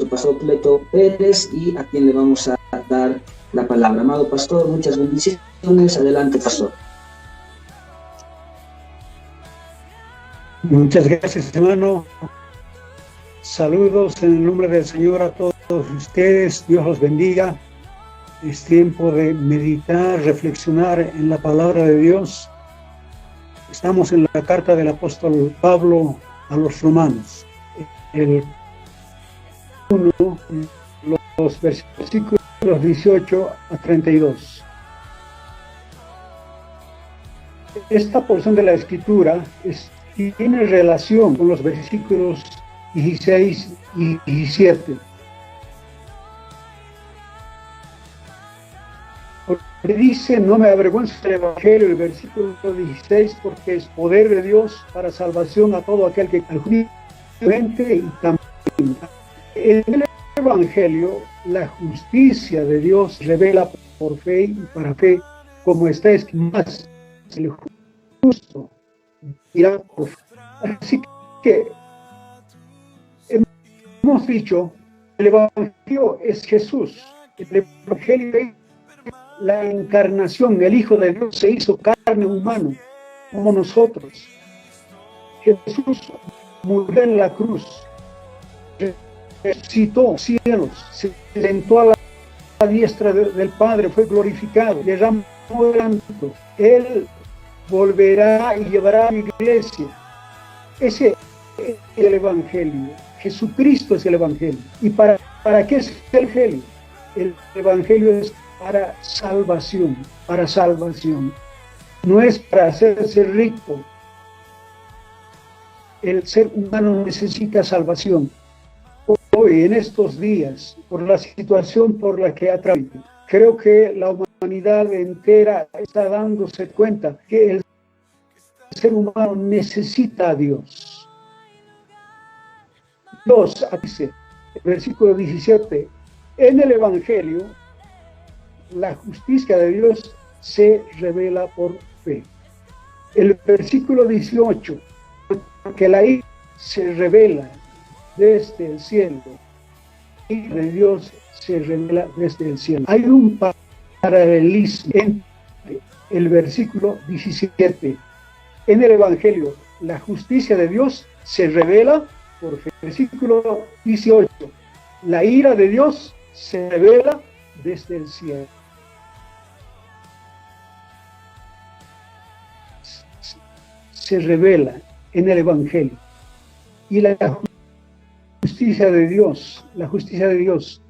nuestro pastor Cleto Pérez, y a quien le vamos a dar la palabra. Amado pastor, muchas bendiciones. Adelante, pastor. Muchas gracias, hermano. Saludos en el nombre del Señor a todos ustedes. Dios los bendiga. Es tiempo de meditar, reflexionar en la palabra de Dios. Estamos en la carta del apóstol Pablo a los romanos. El 1, los versículos 18 a 32. Esta porción de la escritura tiene relación con los versículos 16 y 17. Porque dice: no me avergüenzo del Evangelio, el versículo 16, porque es poder de Dios para salvación a todo aquel que al juicio y también. En el Evangelio, la justicia de Dios revela por fe y para fe, como está escrito: más el justo irá por fe. Así que hemos dicho, el Evangelio es Jesús. El Evangelio es la encarnación. El Hijo de Dios se hizo carne humana como nosotros. Jesús murió en la cruz, resucitó cielos, se sentó a la diestra del Padre, fue glorificado, derramó el santo. Él volverá y llevará a la iglesia. Ese es el Evangelio. Jesucristo es el Evangelio. ¿Y para qué es el Evangelio? El Evangelio es para salvación, para salvación. No es para hacerse rico. El ser humano necesita salvación. Hoy, en estos días, por la situación por la que atraviesa, creo que la humanidad entera está dándose cuenta que el ser humano necesita a Dios. Dios dice, versículo 17, en el Evangelio, la justicia de Dios se revela por fe. El versículo 18, que la ira se revela desde el cielo, y de Dios se revela desde el cielo. Hay un paralelismo entre el versículo 17. En el Evangelio, la justicia de Dios se revela por fe. Versículo 18. La ira de Dios se revela desde el cielo. Se revela en el Evangelio. Y la justicia de Dios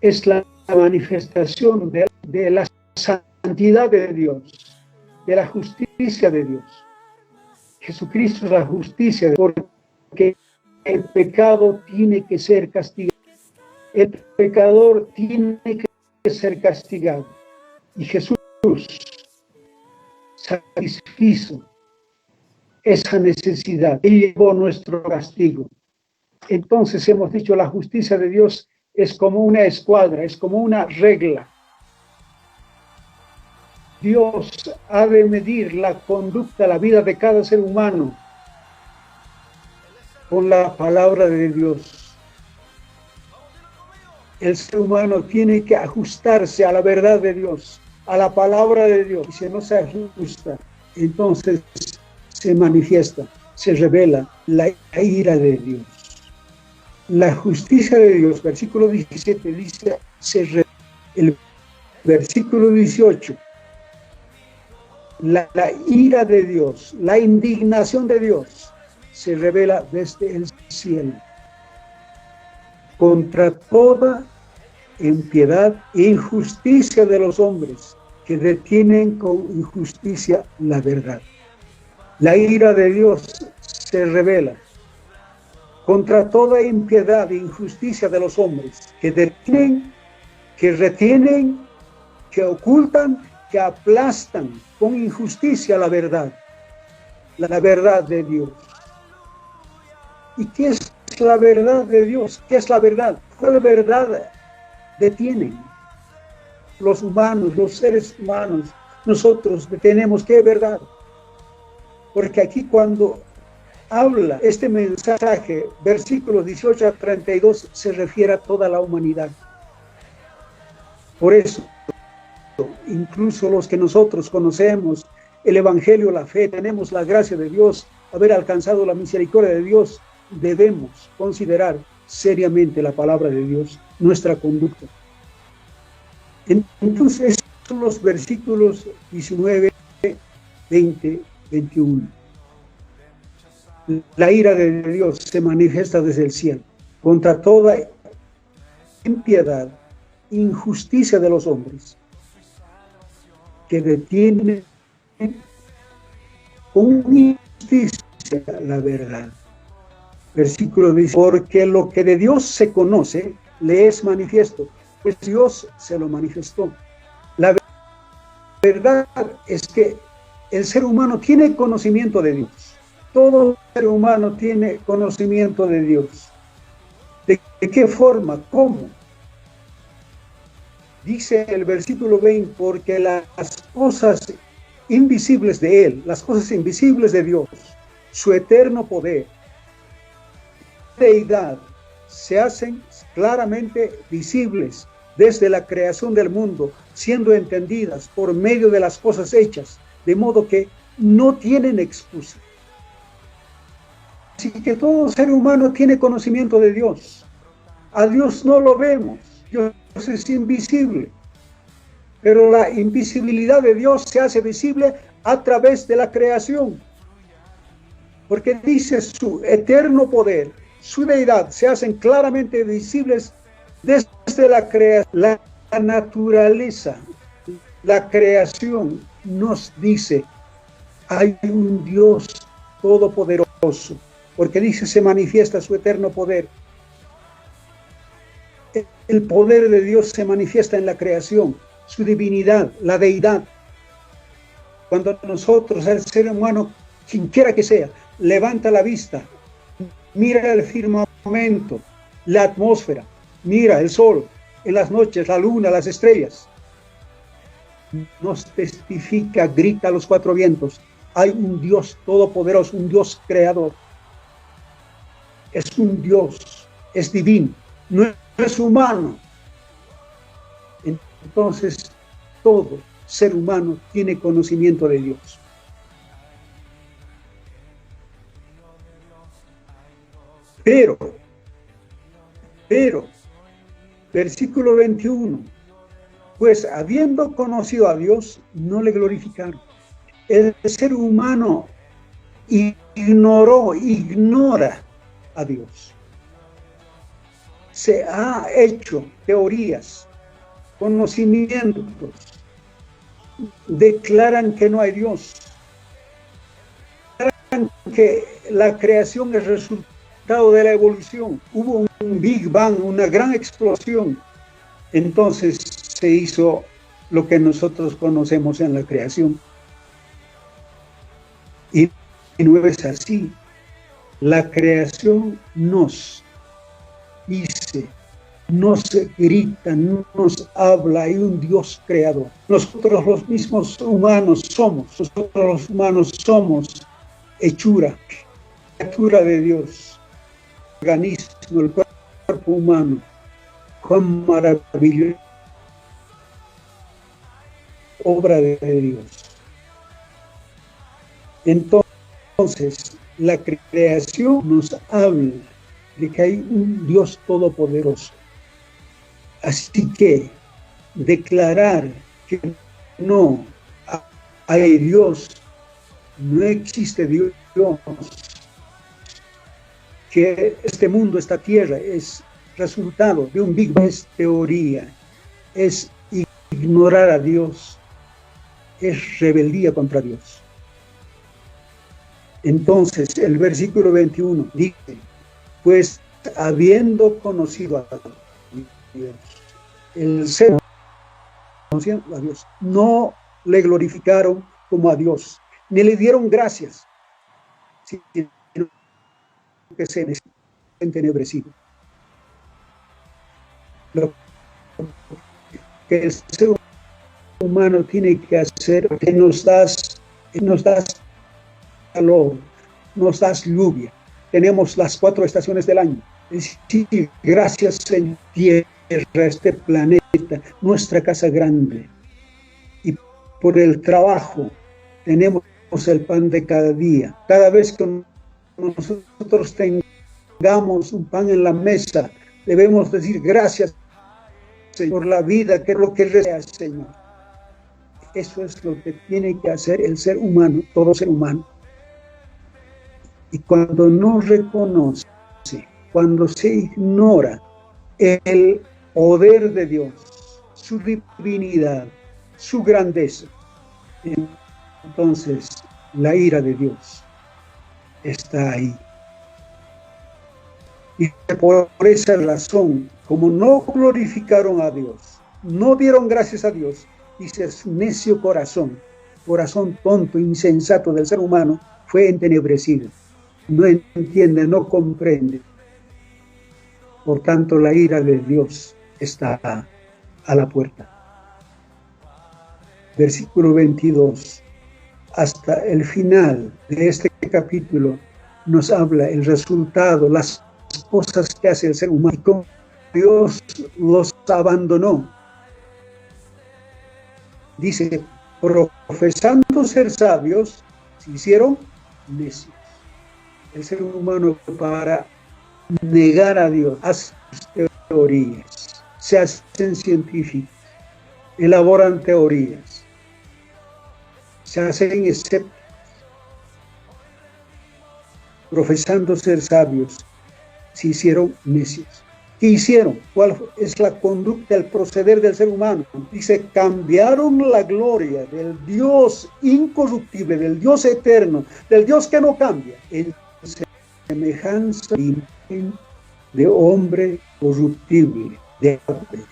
es la manifestación de la santidad de Dios, de la justicia de Dios. Jesucristo es la justicia, porque el pecado tiene que ser castigado. El pecador tiene que ser castigado. Y Jesús satisfizo esa necesidad y llevó nuestro castigo. Entonces hemos dicho, la justicia de Dios es como una escuadra, es como una regla. Dios ha de medir la conducta, la vida de cada ser humano con la palabra de Dios. El ser humano tiene que ajustarse a la verdad de Dios, a la palabra de Dios. Y si no se ajusta, entonces se manifiesta, se revela la ira de Dios. La justicia de Dios, versículo 17, dice, el versículo 18, la ira de Dios, la indignación de Dios, se revela desde el cielo contra toda impiedad e injusticia de los hombres que detienen con injusticia la verdad. La ira de Dios se revela contra toda impiedad e injusticia de los hombres que detienen, que retienen, que ocultan, que aplastan con injusticia la verdad de Dios. ¿Y qué es la verdad de Dios? ¿Qué es la verdad? ¿Cuál verdad detienen los humanos, los seres humanos? Nosotros detenemos, ¿qué verdad? Porque aquí cuando habla, este mensaje, versículos 18 a 32, se refiere a toda la humanidad. Por eso, incluso los que nosotros conocemos el Evangelio, la fe, tenemos la gracia de Dios, haber alcanzado la misericordia de Dios, debemos considerar seriamente la palabra de Dios, nuestra conducta. Entonces, estos son los versículos 19, 20, 21. La ira de Dios se manifiesta desde el cielo contra toda impiedad, injusticia de los hombres, que detienen con injusticia la verdad. Versículo dice, porque lo que de Dios se conoce, le es manifiesto, pues Dios se lo manifestó. La verdad es que el ser humano tiene conocimiento de Dios. Todo ser humano tiene conocimiento de Dios. ¿De qué forma? ¿Cómo? Dice el versículo 20, porque las cosas invisibles de Él, las cosas invisibles de Dios, su eterno poder, deidad, se hacen claramente visibles desde la creación del mundo, siendo entendidas por medio de las cosas hechas, de modo que no tienen excusa. Así que todo ser humano tiene conocimiento de Dios. A Dios no lo vemos, Dios es invisible. Pero la invisibilidad de Dios se hace visible a través de la creación. Porque dice su eterno poder, su deidad, se hacen claramente visibles desde la creación. La naturaleza, la creación nos dice, hay un Dios todopoderoso. Porque dice, se manifiesta su eterno poder. El poder de Dios se manifiesta en la creación, su divinidad, la deidad. Cuando nosotros, el ser humano, quien quiera que sea, levanta la vista, mira el firmamento, la atmósfera, mira el sol, en las noches, la luna, las estrellas, nos testifica, grita a los cuatro vientos, hay un Dios todopoderoso, un Dios creador. Es un Dios, es divino, no es humano. Entonces, todo ser humano tiene conocimiento de Dios. Pero, versículo 21, pues habiendo conocido a Dios, no le glorificaron. El ser humano ignora a Dios. Se ha hecho teorías, conocimientos, declaran que no hay Dios, declaran que la creación es resultado de la evolución, hubo un Big Bang, una gran explosión, entonces se hizo lo que nosotros conocemos en la creación. Y no es así. La creación nos dice, nos grita, nos habla, hay un Dios creador. Nosotros los mismos humanos somos, hechura, criatura de Dios, organismo, el cuerpo humano, cuán maravillosa obra de Dios. Entonces, la creación nos habla de que hay un Dios todopoderoso. Así que declarar que no hay Dios, no existe Dios, que este mundo, esta tierra es resultado de un Big Bang, es teoría, es ignorar a Dios, es rebeldía contra Dios. Entonces, el versículo 21 dice, pues habiendo conocido a Dios, el ser conociendo a Dios, no le glorificaron como a Dios, ni le dieron gracias, sino que se entenebrecido. Lo que el ser humano tiene que hacer, que nos das calor, nos das lluvia. Tenemos las 4 estaciones del año. Es decir, gracias en tierra, este planeta, nuestra casa grande. Y por el trabajo tenemos el pan de cada día. Cada vez que nosotros tengamos un pan en la mesa, debemos decir gracias, Señor, por la vida, que es lo que desea, Señor. Eso es lo que tiene que hacer el ser humano, todo ser humano. Y cuando no reconoce, cuando se ignora el poder de Dios, su divinidad, su grandeza, entonces la ira de Dios está ahí. Y por esa razón, como no glorificaron a Dios, no dieron gracias a Dios, dice, su necio corazón tonto, insensato del ser humano, fue entenebrecido. No entiende, no comprende. Por tanto, la ira de Dios está a la puerta. Versículo 22. Hasta el final de este capítulo nos habla el resultado, las cosas que hace el ser humano y cómo Dios los abandonó. Dice, profesando ser sabios, se hicieron necios. El ser humano, para negar a Dios, hace teorías, se hacen científicos, elaboran teorías, se hacen escépticos, profesando ser sabios, se hicieron necios. ¿Qué hicieron? ¿Cuál es la conducta, el proceder del ser humano? Dice, cambiaron la gloria del Dios incorruptible, del Dios eterno, del Dios que no cambia, en semejanza de hombre corruptible, de aves,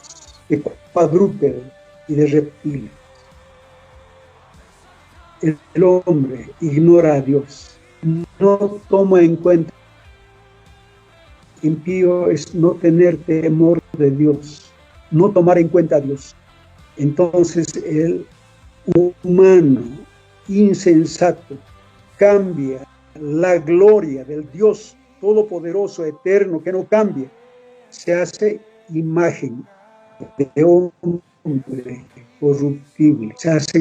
de cuadrúpedos y de reptiles. El hombre ignora a Dios, no toma en cuenta. Impío es no tener temor de Dios, no tomar en cuenta a Dios. Entonces el humano insensato cambia la gloria del Dios todopoderoso, eterno, que no cambia. Se hace imagen de hombre corruptible, se hacen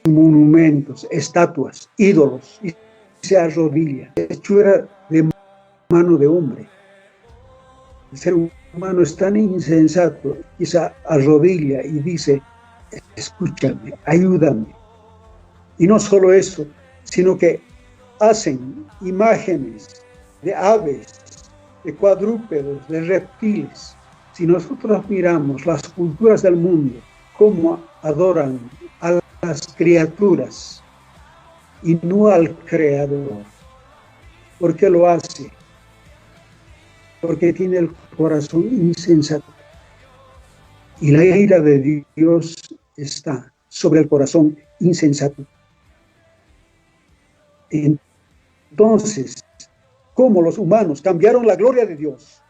monumentos, estatuas, ídolos, y se arrodilla, hechura de mano de hombre. El ser humano es tan insensato que se arrodilla y dice, escúchame, ayúdame. Y no solo eso, sino que hacen imágenes de aves, de cuadrúpedos, de reptiles. Si nosotros miramos las culturas del mundo, cómo adoran a las criaturas y no al Creador. ¿Por qué lo hace? Porque tiene el corazón insensato. Y la ira de Dios está sobre el corazón insensato. Entonces, como los humanos cambiaron la gloria de Dios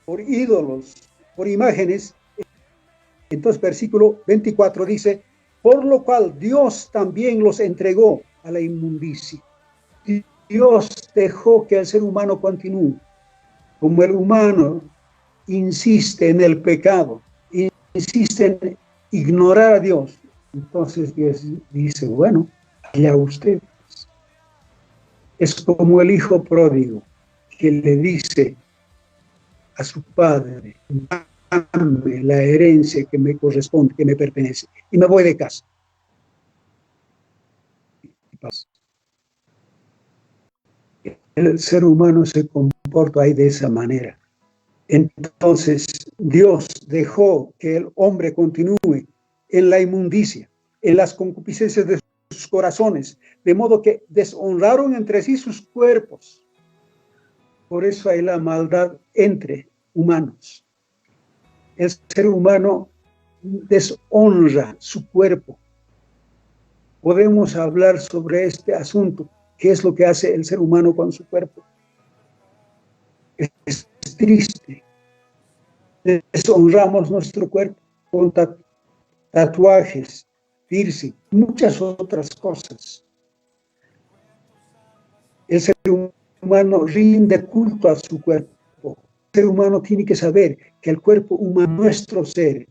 por ídolos, por imágenes, entonces versículo 24 dice, por lo cual Dios también los entregó a la inmundicia. Dios dejó que el ser humano continúe. Como el humano insiste en el pecado, insiste en ignorar a Dios, entonces Dios dice, bueno, allá ustedes. Es como el hijo pródigo que le dice a su padre, dame la herencia que me corresponde, que me pertenece, y me voy de casa. El ser humano se comporta ahí de esa manera. Entonces Dios dejó que el hombre continúe en la inmundicia, en las concupiscencias de sus corazones, de modo que deshonraron entre sí sus cuerpos. Por eso hay la maldad entre humanos. El ser humano deshonra su cuerpo. Podemos hablar sobre este asunto. ¿Qué es lo que hace el ser humano con su cuerpo? Es triste. Deshonramos nuestro cuerpo con tatuajes, piercing, muchas otras cosas. El ser humano rinde culto a su cuerpo. El ser humano tiene que saber que el cuerpo humano, nuestro ser,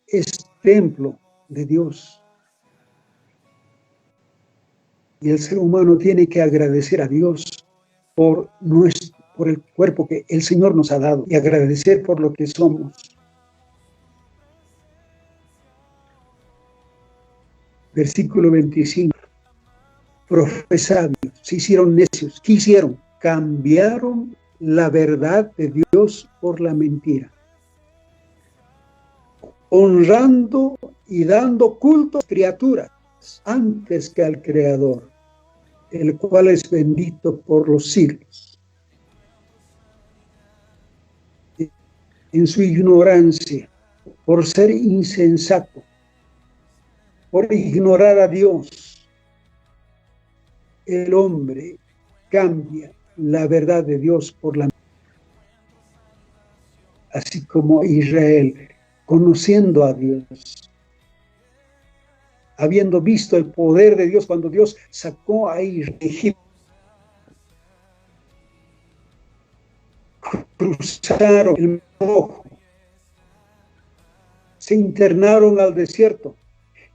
es templo de Dios. Y el ser humano tiene que agradecer a Dios por el cuerpo que el Señor nos ha dado y agradecer por lo que somos. Versículo 25. Profesabios, se hicieron necios. ¿Qué hicieron? Cambiaron la verdad de Dios por la mentira, honrando y dando culto a criaturas antes que al Creador, el cual es bendito por los siglos. En su ignorancia, por ser insensato, por ignorar a Dios, el hombre cambia la verdad de Dios por la mentira. Así como Israel, conociendo a Dios, habiendo visto el poder de Dios cuando Dios sacó a Egipto, cruzaron el Mar Rojo, se internaron al desierto,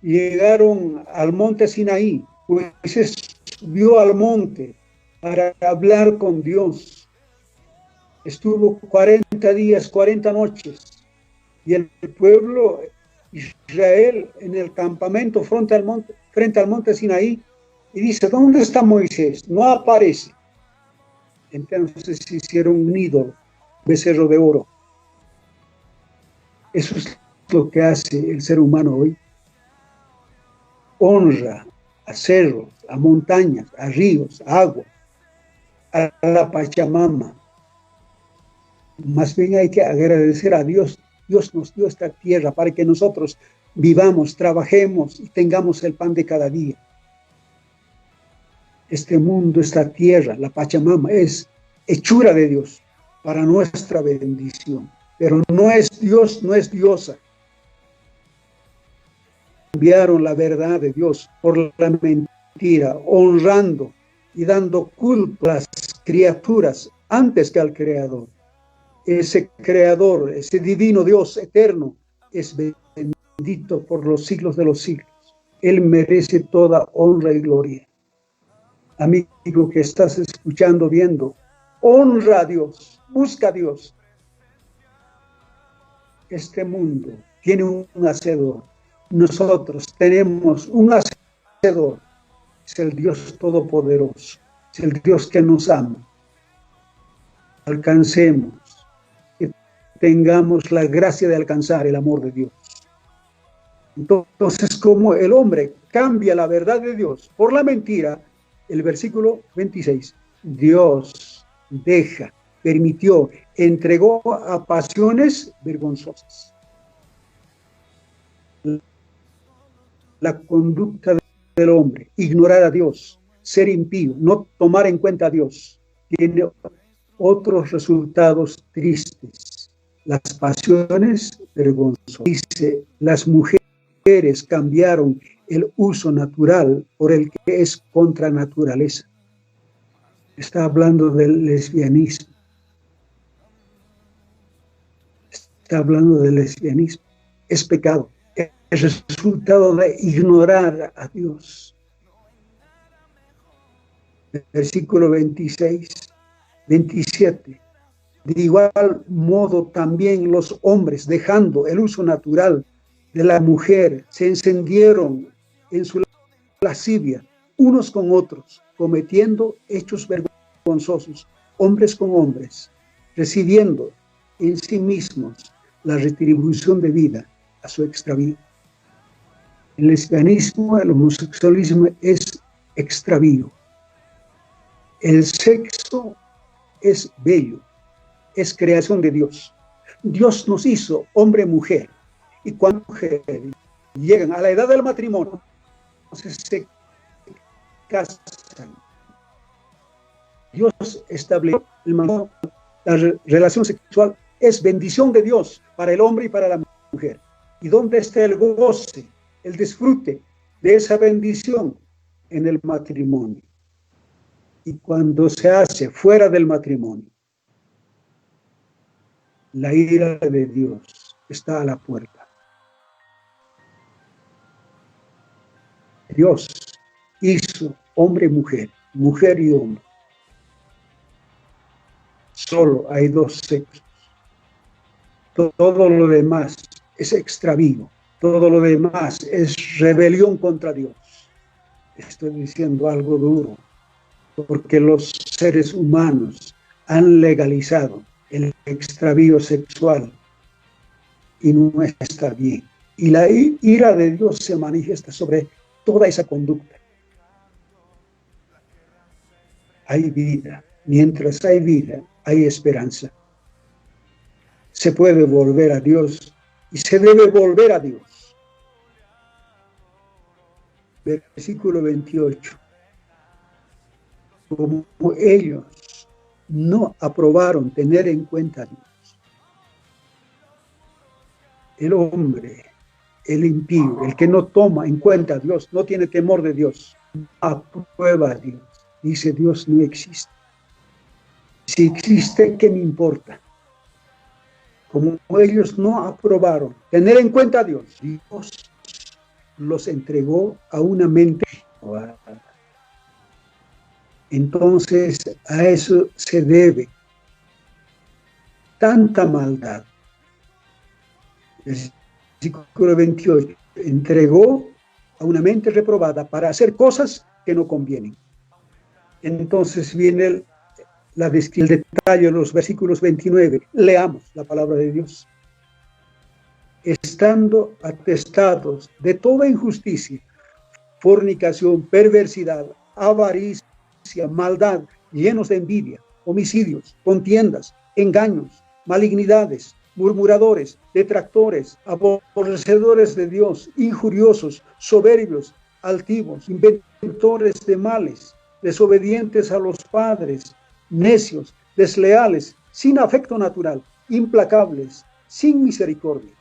llegaron al monte Sinaí, pues se subió al monte para hablar con Dios. Estuvo 40 días, 40 noches, y el pueblo Israel en el campamento frente al monte Sinaí, y dice, ¿dónde está Moisés? No aparece. Entonces se hicieron un ídolo, becerro de oro. Eso es lo que hace el ser humano hoy. Honra a cerros, a montañas, a ríos, a agua, a la Pachamama. Más bien hay que agradecer a Dios. Dios nos dio esta tierra para que nosotros vivamos, trabajemos y tengamos el pan de cada día. Este mundo, esta tierra, la Pachamama, es hechura de Dios para nuestra bendición. Pero no es Dios, no es diosa. Cambiaron la verdad de Dios por la mentira, honrando y dando culto a las criaturas antes que al Creador. Ese Creador, ese divino Dios eterno, es bendito por los siglos de los siglos. Él merece toda honra y gloria. Amigo que estás escuchando, viendo, honra a Dios, busca a Dios. Este mundo tiene un hacedor. Nosotros tenemos un hacedor. Es el Dios Todopoderoso. Es el Dios que nos ama. Alcancemos, que tengamos la gracia de alcanzar el amor de Dios. Entonces, como el hombre cambia la verdad de Dios por la mentira, el versículo 26, Dios permitió, entregó a pasiones vergonzosas. La conducta del hombre, ignorar a Dios, ser impío, no tomar en cuenta a Dios, tiene otros resultados tristes. Las pasiones vergonzosas. Dice, las mujeres cambiaron el uso natural por el que es contra naturaleza. Está hablando del lesbianismo. Está hablando del lesbianismo. Es pecado. Es resultado de ignorar a Dios. Versículo 26, 27. De igual modo también los hombres, dejando el uso natural de la mujer, se encendieron en su lascivia, unos con otros, cometiendo hechos vergonzosos, hombres con hombres, recibiendo en sí mismos la retribución debida a su extravío. El lesbianismo, el homosexualismo es extravío. El sexo es bello, es creación de Dios. Dios nos hizo hombre y mujer. Y cuando mujeres llegan a la edad del matrimonio, entonces se casan. Dios estableció la relación sexual es bendición de Dios para el hombre y para la mujer. ¿Y dónde está el goce, el disfrute de esa bendición? En el matrimonio. y cuando se hace fuera del matrimonio, la ira de Dios está a la puerta. Dios hizo hombre y mujer, mujer y hombre. Solo hay dos sexos. Todo lo demás es extravío. Todo lo demás es rebelión contra Dios. Estoy diciendo algo duro, porque los seres humanos han legalizado el extravío sexual y no está bien. Y la ira de Dios se manifiesta sobre toda esa conducta. Hay vida. Mientras hay vida, hay esperanza. Se puede volver a Dios y se debe volver a Dios. Versículo 28. Como ellos no aprobaron tener en cuenta a Dios, el hombre, el impío, el que no toma en cuenta a Dios, no tiene temor de Dios, aprueba a Dios. Dice, Dios no existe. Si existe, ¿qué me importa? Como ellos no aprobaron tener en cuenta a Dios, Dios los entregó a una mente. Entonces, a eso se debe tanta maldad. Versículo 28. Entregó a una mente reprobada para hacer cosas que no convienen. Entonces viene el detalle de los versículos 29. Leamos la palabra de Dios. Estando atestados de toda injusticia, fornicación, perversidad, avaricia, maldad, llenos de envidia, homicidios, contiendas, engaños, malignidades, murmuradores, detractores, aborrecedores de Dios, injuriosos, soberbios, altivos, inventores de males, desobedientes a los padres, necios, desleales, sin afecto natural, implacables, sin misericordia.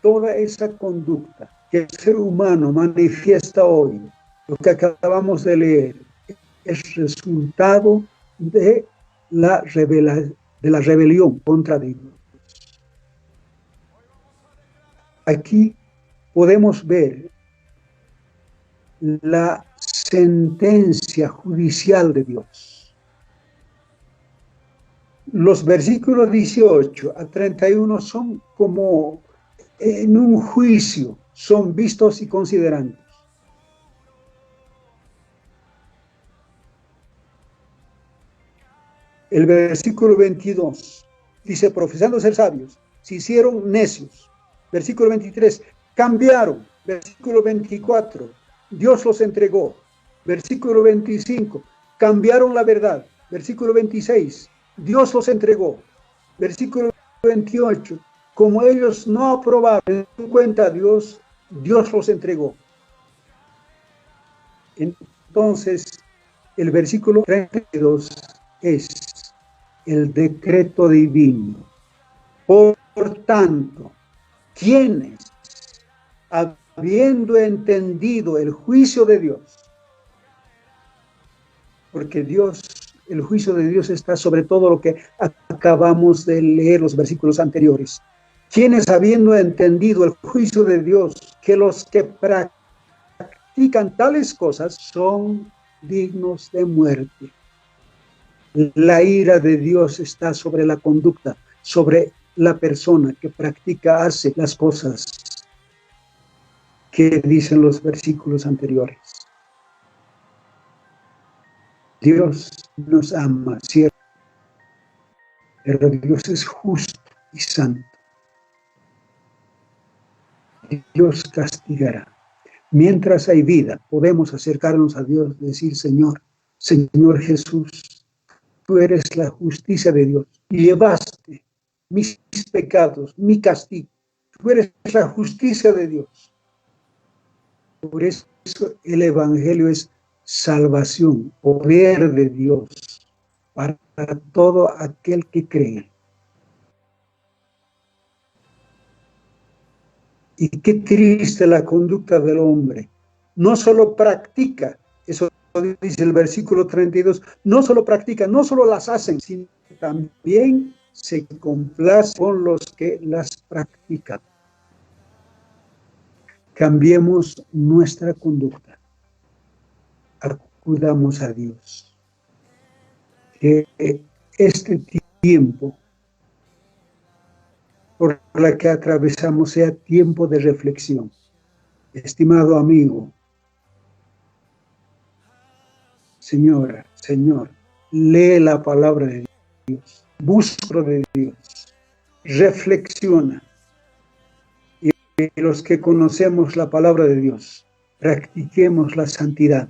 Toda esa conducta que el ser humano manifiesta hoy, lo que acabamos de leer, es resultado de la rebelión contra Dios. Aquí podemos ver la sentencia judicial de Dios. Los versículos 18 a 31 son como en un juicio, son vistos y considerados. El versículo 22 dice, profesando ser sabios, se hicieron necios. Versículo 23, cambiaron. Versículo 24, Dios los entregó. Versículo 25, cambiaron la verdad. Versículo 26, Dios los entregó. Versículo 28, como ellos no aprobaron en cuenta a Dios, Dios los entregó. Entonces, el versículo 32 es el decreto divino. Por tanto, quienes, habiendo entendido el juicio de Dios, porque Dios, el juicio de Dios está sobre todo lo que acabamos de leer los versículos anteriores. Quienes habiendo entendido el juicio de Dios, que los que practican tales cosas son dignos de muerte. La ira de Dios está sobre la conducta, sobre la persona que practica, hace las cosas que dicen los versículos anteriores. Dios nos ama, ¿cierto? Pero Dios es justo y santo. Dios castigará. Mientras hay vida, podemos acercarnos a Dios y decir, Señor, Señor Jesús, tú eres la justicia de Dios. Llevaste mis pecados, mi castigo. Tú eres la justicia de Dios. Por eso el Evangelio es salvación, poder de Dios para todo aquel que cree. Y qué triste la conducta del hombre. No solo practica Eso dice el versículo 32. No solo practican, no solo las hacen, sino también se complacen con los que las practican. Cambiemos nuestra conducta. Acudamos a Dios. Que este tiempo por la que atravesamos sea tiempo de reflexión. Estimado amigo, señora, señor, lee la palabra de Dios, busca de Dios, reflexiona. Y los que conocemos la palabra de Dios, practiquemos la santidad,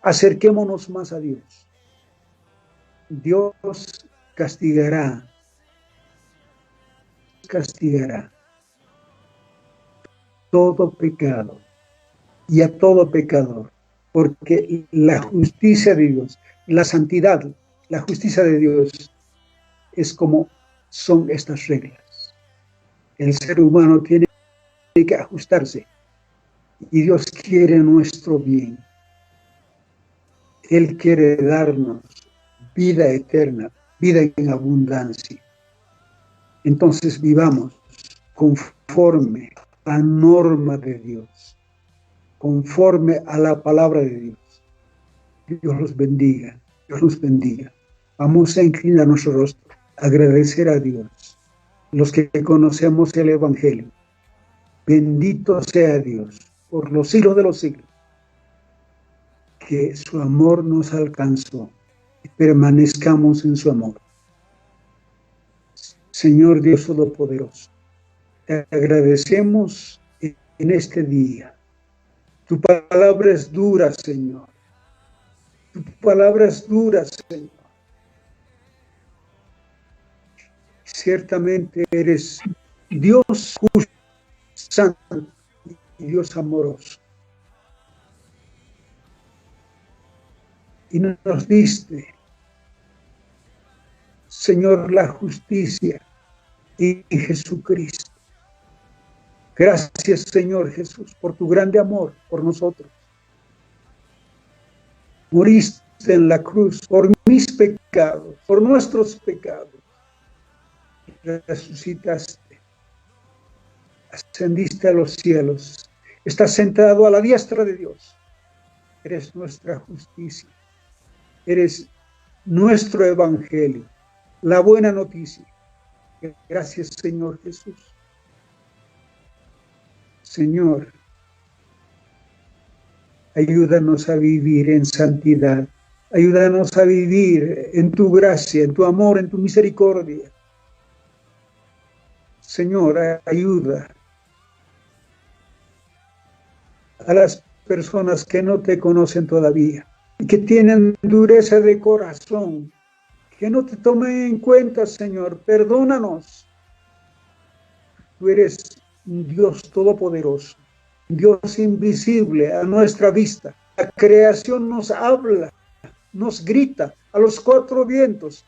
acerquémonos más a Dios. Dios castigará todo pecado y a todo pecador, porque la justicia de Dios, la santidad, la justicia de Dios es como son estas reglas. El ser humano tiene que ajustarse y Dios quiere nuestro bien. Él quiere darnos vida eterna, vida en abundancia. Entonces vivamos conforme a la norma de Dios, conforme a la palabra de Dios. Dios los bendiga, Dios los bendiga. Vamos a inclinar nuestro rostro, agradecer a Dios, los que conocemos el Evangelio. Bendito sea Dios por los siglos de los siglos, que su amor nos alcanzó y permanezcamos en su amor. Señor Dios Todopoderoso, te agradecemos en este día. Tu palabra es dura, Señor. Tu palabra es dura, Señor. Ciertamente eres Dios justo, santo y Dios amoroso. Y nos diste, Señor, la justicia en Jesucristo. Gracias, Señor Jesús, por tu grande amor por nosotros. Moriste en la cruz por mis pecados, por nuestros pecados. Resucitaste, ascendiste a los cielos, estás sentado a la diestra de Dios. Eres nuestra justicia, eres nuestro evangelio, la buena noticia. Gracias, Señor Jesús. Señor, ayúdanos a vivir en santidad, ayúdanos a vivir en tu gracia, en tu amor, en tu misericordia. Señor, ayuda a las personas que no te conocen todavía y que tienen dureza de corazón, que no te tomen en cuenta, Señor. Perdónanos. Tú eres un Dios todopoderoso, Dios invisible a nuestra vista. La creación nos habla, nos grita a los cuatro vientos.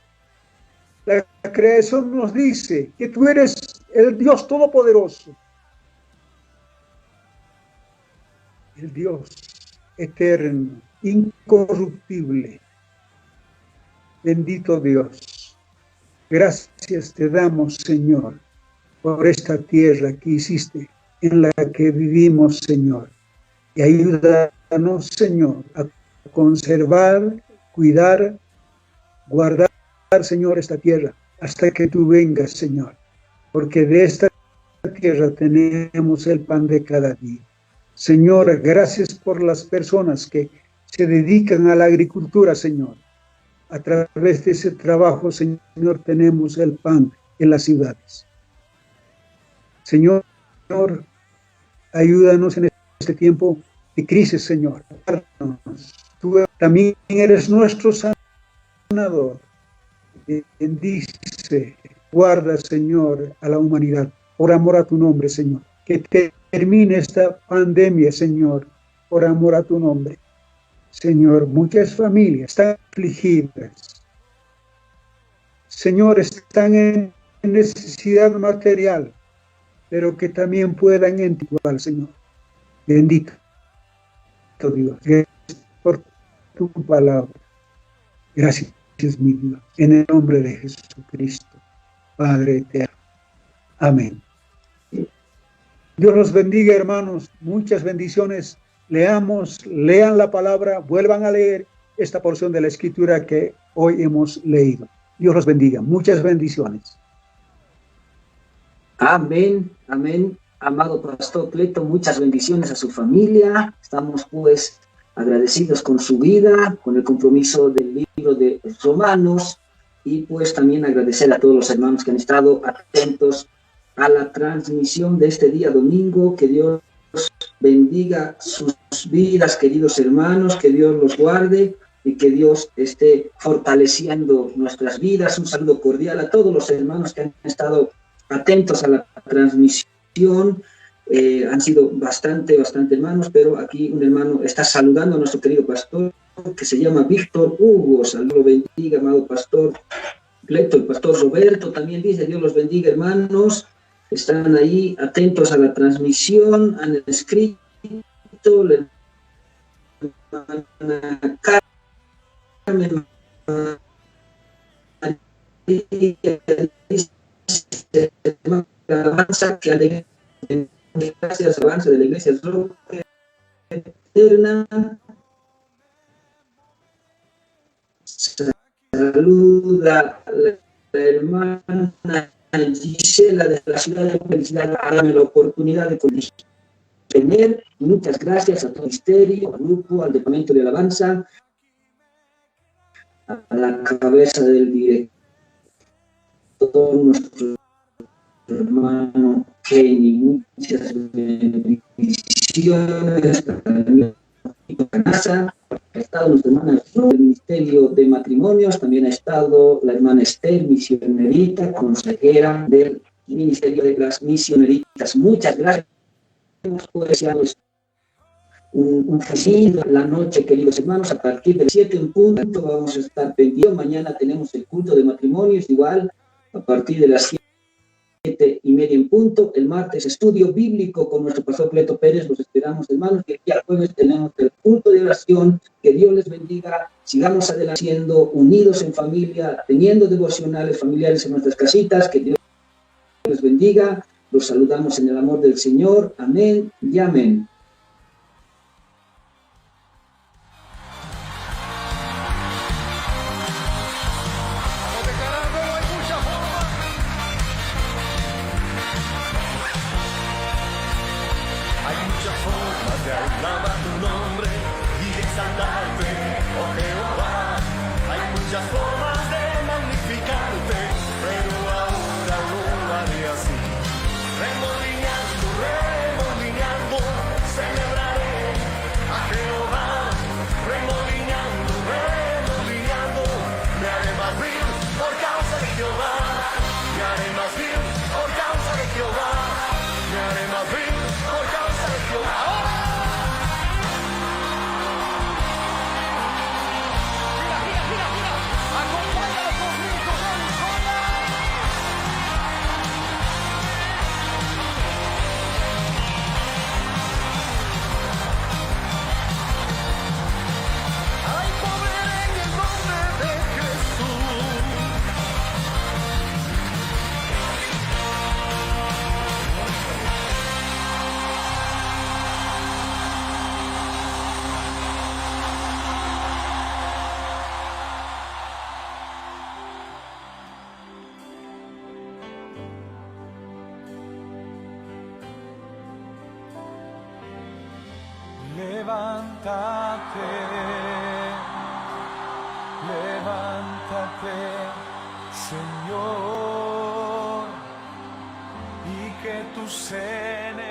La creación nos dice que tú eres el Dios todopoderoso, el Dios eterno, incorruptible. Bendito Dios. Gracias te damos, Señor, por esta tierra que hiciste, en la que vivimos, Señor. Y ayúdanos, Señor, a conservar, cuidar, guardar, Señor, esta tierra, hasta que tú vengas, Señor. Porque de esta tierra tenemos el pan de cada día. Señor, gracias por las personas que se dedican a la agricultura, Señor. A través de ese trabajo, Señor, tenemos el pan en las ciudades. Señor, ayúdanos en este tiempo de crisis, Señor. Tú también eres nuestro sanador. Bendice, guarda, Señor, a la humanidad, por amor a tu nombre, Señor. Que termine esta pandemia, Señor, por amor a tu nombre. Señor, muchas familias están afligidas. Señor, están en necesidad material, pero que también puedan entrar, Señor. Bendito Dios. Gracias por tu palabra. Gracias, mi Dios, en el nombre de Jesucristo, Padre eterno. Amén. Dios los bendiga, hermanos. Muchas bendiciones. Lean la palabra, vuelvan a leer esta porción de la Escritura que hoy hemos leído. Dios los bendiga. Muchas bendiciones. Amén, amén. Amado Pastor Cleto, muchas bendiciones a su familia. Estamos pues agradecidos con su vida, con el compromiso del libro de Romanos, y pues también agradecer a todos los hermanos que han estado atentos a la transmisión de este día domingo. Que Dios bendiga sus vidas, queridos hermanos, que Dios los guarde y que Dios esté fortaleciendo nuestras vidas. Un saludo cordial a todos los hermanos que han estado atentos a la transmisión. Han sido bastante hermanos, pero aquí un hermano está saludando a nuestro querido pastor, que se llama Víctor Hugo. Saludo, bendiga, amado pastor Cleto. El pastor Roberto también dice: Dios los bendiga, hermanos. Están ahí atentos a la transmisión, han escrito. La hermana Carmen María dice: alabanza, que alegría, gracias, alabanza de la iglesia Roca Eterna. Saluda a la hermana Gisela de la ciudad de Felicidad. Dame la oportunidad de tener. Muchas gracias a todo el ministerio, al grupo, al departamento de alabanza, a la cabeza del director, nuestro hermano Kenny. Muchas bendiciones a casa. Ha estado nuestra hermana del Ministerio de Matrimonios, también ha estado la hermana Esther, misionerita, consejera del Ministerio de las Misioneritas. Muchas gracias. Deseamos un feliz la noche, queridos hermanos. A partir de las 7 en punto vamos a estar pendientes. Mañana tenemos el culto de matrimonios, igual a partir de las 7:30 en punto. El martes, estudio bíblico con nuestro pastor Cleto Pérez. Los esperamos, hermanos. Y el día jueves tenemos el culto de oración. Que Dios les bendiga. Sigamos adelante, siendo unidos en familia, teniendo devocionales familiares en nuestras casitas. Que Dios les bendiga. Los saludamos en el amor del Señor. Amén y amén. Levántate, levántate, Señor, y que tus enemigos